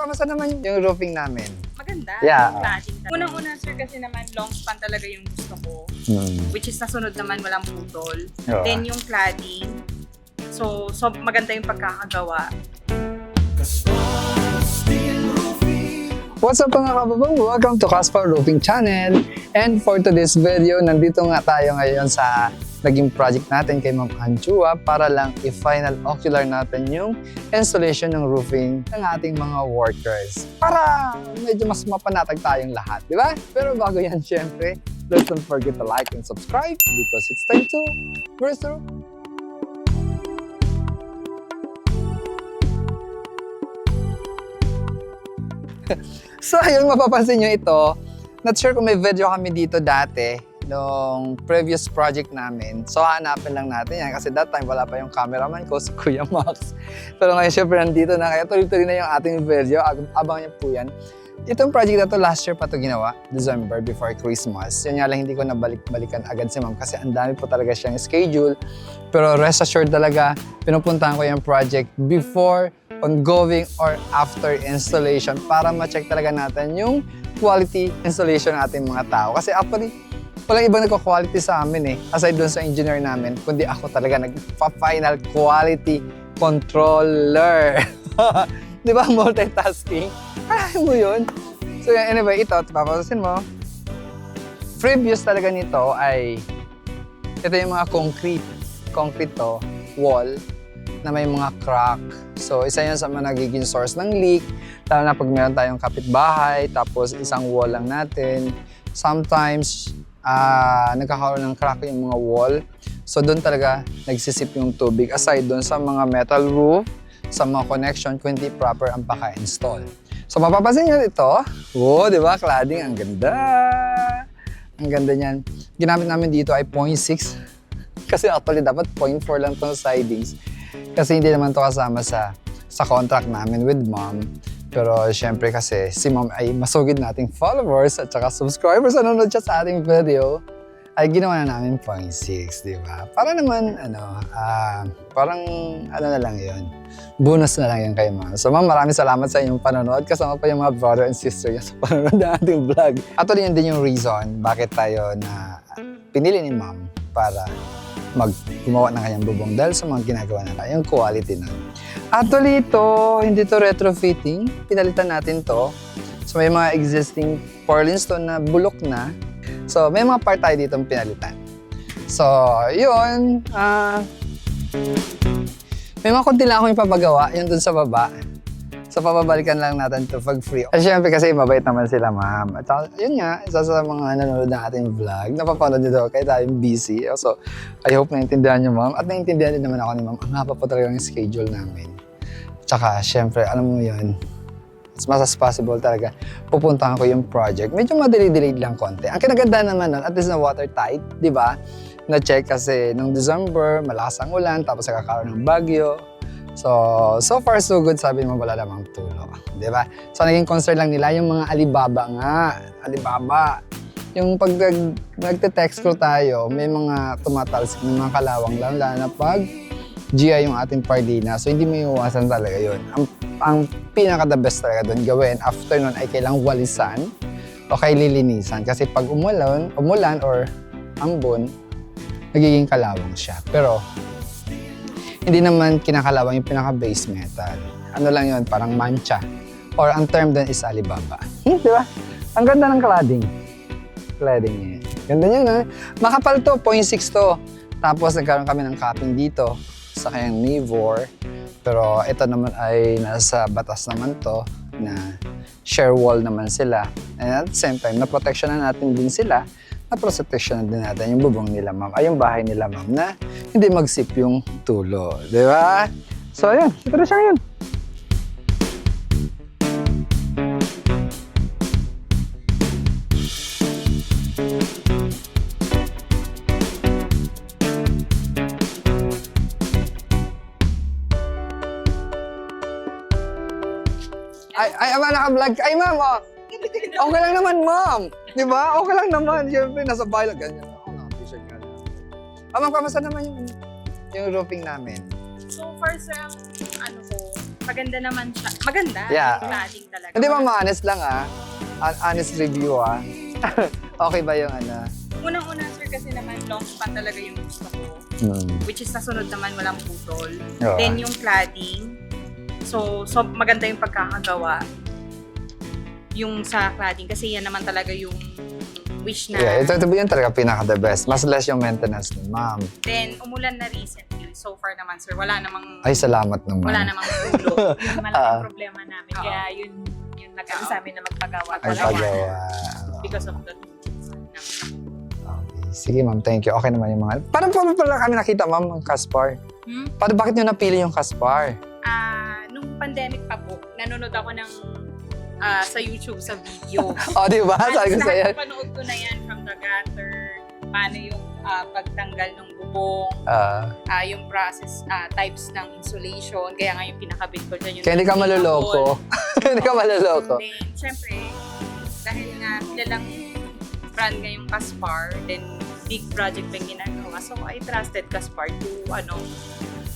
kamusta naman yung roofing namin? Maganda. Yeah. Clashing. Unang-una, sir, kasi naman long span talaga yung gusto ko. Which is nasunod naman walang putol. Oo. Then yung cladding. So maganda yung pagkakagawa. What's up mga kababang? Welcome to Caspar Roofing Channel. And for today's video, nandito nga tayo ngayon sa naging project natin kay Ma'am Anchua para lang i-final ocular natin yung installation ng roofing ng ating mga workers. Para medyo mas mapanatag tayong lahat, di ba? Pero bago yan, syempre, let's don't forget to like and subscribe because it's time to breeze through. So ayun, mapapansin nyo ito. Not sure kung may video kami dito dati nung previous project namin. So hanapin lang natin yan kasi that time wala pa yung cameraman ko, si Kuya Max. Pero ngayon syempre nandito na, kaya tuloy-tuloy na yung ating video. Abangan niyo po yan. Itong project na to last year pa to ginawa, December before Christmas. Yun nga lang hindi ko nabalik-balikan agad si Ma'am kasi ang dami po talaga siyang schedule. Pero rest assured talaga, pinupuntahan ko yung project before, ongoing, or after installation para ma-check talaga natin yung quality installation ng ating mga tao. Kasi actually, walang ibang nagko-quality sa amin eh. Aside dun sa engineer namin, kundi ako talaga nagpa-final quality controller. Di ba? Multitasking. Kaya mo yun. So anyway, ito, papasasin mo. Previous talaga nito ay, ito yung mga concrete to, wall, na may mga crack. So isa yun sa mga nagiging source ng leak, lalo na pag meron tayong kapitbahay, tapos isang wall lang natin. Sometimes, nagkakaroon ng crack yung mga wall. So doon talaga nagsisip yung tubig. Aside doon sa mga metal roof, sa mga connection, kung hindi proper ang paka-install. So mapapansin nyo ito. Oh, di ba? Cladding, ang ganda. Ang ganda niyan. Ginamit namin dito ay 0.6. Kasi actually dapat 0.4 lang itong sidings. Kasi hindi naman ito kasama sa contract namin with Ma'am. Pero syempre kasi si Ma'am ay masugid nating followers at saka subscribers na nanonood siya sa ating video, ay ginawa na namin 0.6, di ba? Para naman, parang na lang yun. Bonus na lang yun kay Ma'am. So Ma'am, maraming salamat sa inyong panonood. Kasama pa yung mga brother and sister niya sa panonood ng ating vlog. At yun din yung reason bakit tayo na pinili ni Ma'am para gumawa ng kanyang bubong dahil sa mga ginagawa na yung quality na. Actually ito, hindi to retrofitting. Pinalitan natin to. So may mga existing purlins to na bulok na. So may mga part tayo dito pinalitan. So yun, may mga konti lang akong ipapagawa, yun dun sa baba. So pababalikan lang natin to pag free. At syempre kasi mabait naman sila Ma'am. At yun nga, isa sa mga nanonood ng ating vlog. Napapanood nito kaya tayong busy. So I hope naintindihan niyo Ma'am. At naintindihan din naman ako ni Ma'am. Ang haba po talaga yung schedule namin. Tsaka syempre, alam mo yun, as much as possible talaga, pupuntahan ko yung project. Medyo madali-delayed lang konti. Ang kinaganda naman nun, at least na watertight, di ba? Na-check kasi nung December, malakas ang ulan, tapos nakakaroon ng bagyo. So far so good, sabi mo wala namang tulo. Di ba? So naging concern lang nila yung mga Alibaba nga. Alibaba. Yung pag nagte-text ko tayo, may mga tumatalsik ng mga kalawang lang, lalo na pag GI yung ating pardina. So hindi mo iwasan talaga yun. Ang pinaka-the best talaga doon gawin after nun ay kailang walisan o kay lilinisan. Kasi pag umulan or ambon, nagiging kalawang siya. Pero hindi naman kinakalawang yung pinaka-base metal. Ano lang yun, parang mancha. Or ang term doon is Alibaba. Di ba? Ang ganda ng cladding. Cladding niya. Ganda niya na. Makapal to, 0.6 to. Tapos nagkaroon kami ng capping dito sa kanyang Navor. Pero ito naman ay nasa batas naman to na share wall naman sila. And at the same time, na-protection na natin din sila. Na-protection na din natin yung bubong nila Ma'am. Ay yung bahay nila Ma'am na hindi magsip yung tulo. Di ba? So ayun, ito na siya ngayon. Ay, naka-vlog. Ay, Ma'am, oh. Okay lang naman, Ma'am. Di ba? Okay lang naman. Siyempre, nasa bahay lang. Ganyan. Ako na, t-shirt ka lang. Ma'am, kamusta naman yung roofing namin? So far, sir, ang Maganda naman siya. Maganda. Yeah. Yung cladding talaga. Hindi ma'am, honest lang honest review Okay ba yung ano? Unang-una sir kasi naman long span talaga yung gusto ko. Which is nasunod naman walang putol. Oo. Then yung cladding. So maganda yung pagkakagawa. Yung sa cladding kasi yan naman talaga yung wish na. Yeah, ito yun talaga pinaka-the best. Mas less yung maintenance nun, ma'am. Then umulan na recently. So far naman sir, wala namang Ay, salamat naman. wala namang tulo. Yung malaking problema namin. Oo. Kaya yun nag-ano sa amin na magpagawa. Ay, Wala. pagawa. Because of the Okay. Sige, ma'am. Thank you. Okay naman yung mga... Paano pala kami nakita, ma'am, ang Caspar? Bakit nyo napili yung Caspar? Nung pandemic pa po, nanonood ako ng sa YouTube sa video. O, di ba? Sabi ko sa'yo. Panood ko na yan from the gutter, paano yung pagtanggal ng bubong, yung process, types ng insulation. Kaya nga yung pinakabit ko dyan. Yung Kaya hindi ka maluloko. Hindi ka maluloko. Then, syempre, dahil nga kilalang brand nga yung Caspar, then big project pa yung ginagawa. So, I trusted Caspar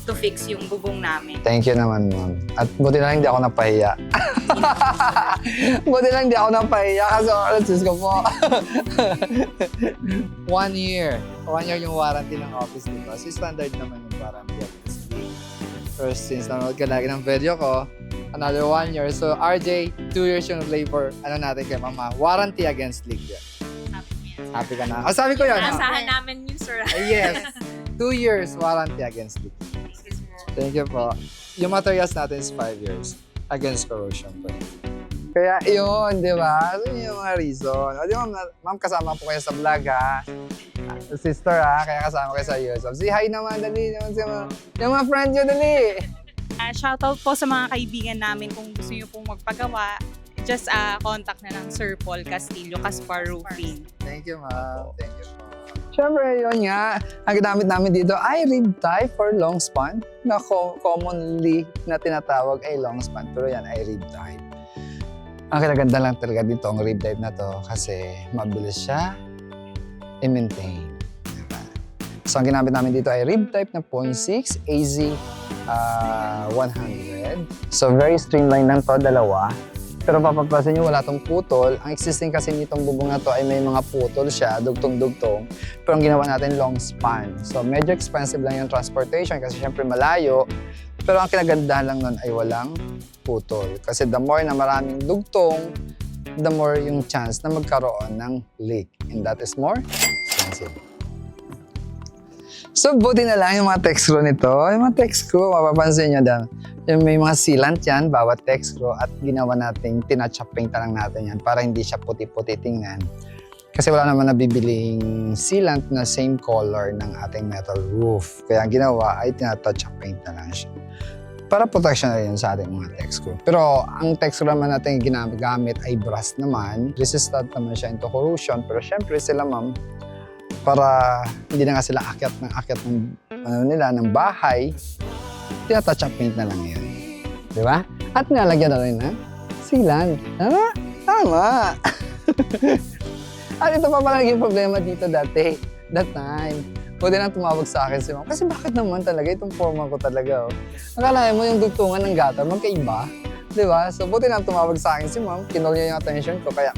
to fix yung bubong namin. Thank you naman, ma'am. At buti na lang hindi ako napahiya. Buti lang hindi ako napahiya kasi Diyos ko po. 1 year. 1 year yung warranty ng office, di ba? So, standard naman yung warranty of this league. First, since nanonood ka lagi ng video ko, another 1 year. So, RJ, 2 years yung labor, natin kay mama. Warranty against leak yun. Happy ka na? Sabi ko yun. Asahan namin yun, sir. Yes. 2 years warranty against leak. Thank you po. Yung materials natin is 5 years against corrosion po. Kaya yun, di ba? So, yun yung mga reason. O, di ba, ma'am, kasama po kayo sa vlog, ha? Sister, ha? Kaya kasama kayo sa YouTube. Say hi naman, dali. Yung mga friend nyo, dali. Shoutout po sa mga kaibigan namin kung gusto nyo pong magpagawa. Just contact na lang Sir Paul Castillo, Caspar Roofing. Thank you, ma'am. Thank you po. Siyempre, yun nga. Ang ginamit namin dito ay rib type for long span na commonly na tinatawag ay long span. Pero yan ay rib type. Ang kinaganda lang talaga dito ang rib type na to kasi mabilis siya i-maintain. Diba? So, ang ginamit namin dito ay rib type na 0.6 AZ 100. So, very streamlined lang to, dalawa. Pero papapansin nyo, wala tong putol. Ang existing kasi nitong bubong na to ay may mga putol siya, dugtong-dugtong. Pero ang ginawa natin, long span. So medyo expensive lang yung transportation kasi syempre malayo. Pero ang kinagandahan lang nun ay walang putol. Kasi the more na maraming dugtong, the more yung chance na magkaroon ng leak. And that is more expensive. So buti na lang yung mga text screw nito. Yung mga text screw, mapapansin nyo dyan. Yung may mga sealant yan, bawat text screw, at ginawa natin, tinatch paint lang natin yan para hindi siya puti-puti tingnan. Kasi wala naman nabibiling sealant na same color ng ating metal roof. Kaya ang ginawa ay tinatouch paint na lang siya. Para protection na rin sa ating mga text screw. Pero ang text screw naman natin ginagamit ay brass naman. Resistant naman siya into corrosion. Pero syempre sila ma'am, para hindi na nga sila akyat ng bahay, tinatouch paint na lang yun. Di ba? At nilalagyan na rin ng sealant. Tama? Tama! At ito pa pala naging problema dito dati. That time. Buti lang tumawag sa akin si ma'am. Kasi bakit naman talaga? Itong forma ko talaga. Akala mo yung dugtungan ng gutter, magkaiba. Di ba? So buti lang tumawag sa akin si ma'am. Kinol niya yung attention ko. Kaya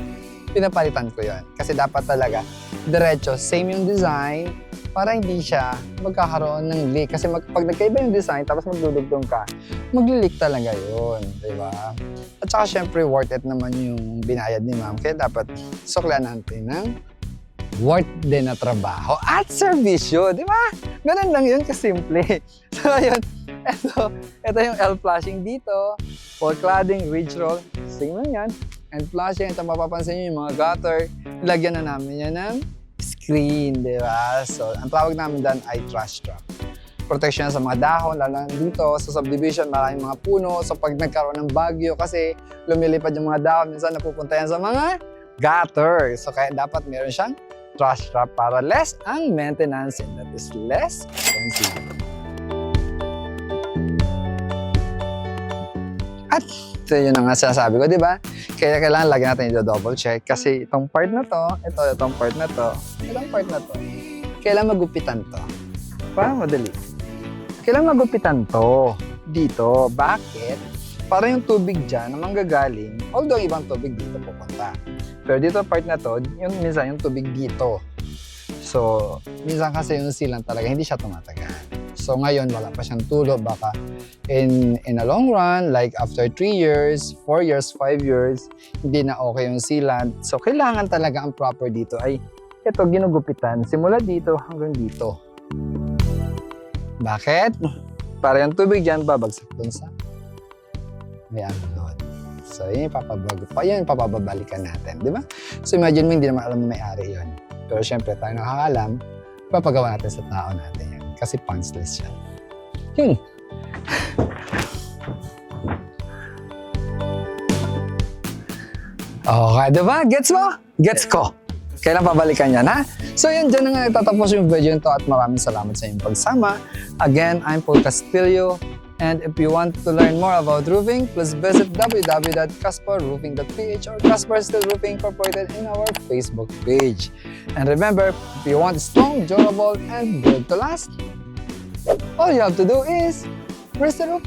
pinapalitan ko yun. Kasi dapat talaga diretso, same yung design, para hindi siya magkakaroon ng leak. Kasi pag nagkaiba yung design, tapos magdudugtong ka, magli-leak talaga yun, di ba? At saka syempre, worth it naman yung binayad ni ma'am. Kaya dapat suklan natin ng worth din na trabaho at servisyo, di ba? Ganun lang yun, kasimple. So, yun. Ito yung L-flashing dito. For cladding, ridge roll, same lang yan. And flashing, ito mapapansin nyo yung mga gutter. Ilagyan na namin yan ng screen, di ba? So, ang tawag namin dyan ay trash trap. Protection sa mga dahon, lalo dito sa subdivision, maraming mga puno. So, pag nagkaroon ng bagyo, kasi lumilipad yung mga dahon, minsan napupunta yan sa mga gutter. So, kaya dapat meron siyang trash trap para less ang maintenance and that is less expensive. At ito yun ang sinasabi ko, di ba? Kaya kailangan lagi natin i-double check kasi itong part na to, itong part na to, itong part na to, kailangan magupitan to. Para madali. Kailangan magupitan to dito. Bakit? para yung tubig dyan na manggagaling, although ibang tubig dito pupunta. Pero dito part na to, yung minsan yung tubig dito. So, minsan kasi yung silang talaga hindi siya tumatagal. So ngayon wala pa siyang tulo, baka in a long run, like after 3 years, 4 years, 5 years, hindi na okay yung sealant. So kailangan talaga ang proper dito ay ito ginugupitan simula dito hanggang dito. Bakit? Para yung tubig dyan babagsak dun sa may doon. So yun yung papababalikan natin, di ba? So imagine mo hindi naman alam na may-ari yun. Pero syempre tayo nakakalam, papagawa natin sa tao natin yan. Kasi punchless siya. Yun. Okay, diba? Gets mo? Gets ko. Kailan pabalikan yan, ha? So yun, dyan na nga nagtatapos yung video nito at maraming salamat sa inyong pagsama. Again, I'm Paul Castillo. And if you want to learn more about roofing, please visit www.casparroofing.ph or Caspar Steel Roofing Incorporated in our Facebook page. And remember, if you want strong, durable, and built to last, all you have to do is press the roof.